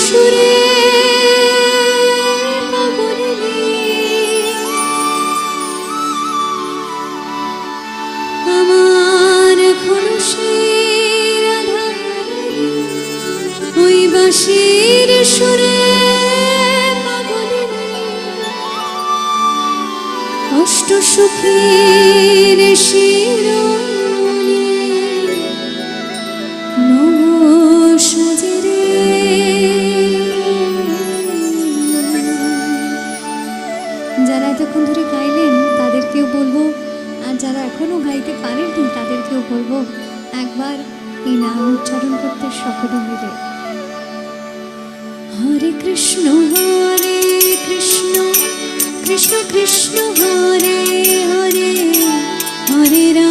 সুরে আমার খোলসের আধারে ওই বাঁশির সুরে অষ্ট সুখের শিরোমণি নমঃ রে। যারা এতক্ষণ ধরে গাইলেন তাদেরকেও বলবো, আর যারা এখনো গাইতে পারেননি তাদেরকেও বলবো একবার এই নাম উচ্চারণ করতে সকলে মিলে। হরে কৃষ্ণ কৃষ্ণ কৃষ্ণ হরে হরে, হরে রাম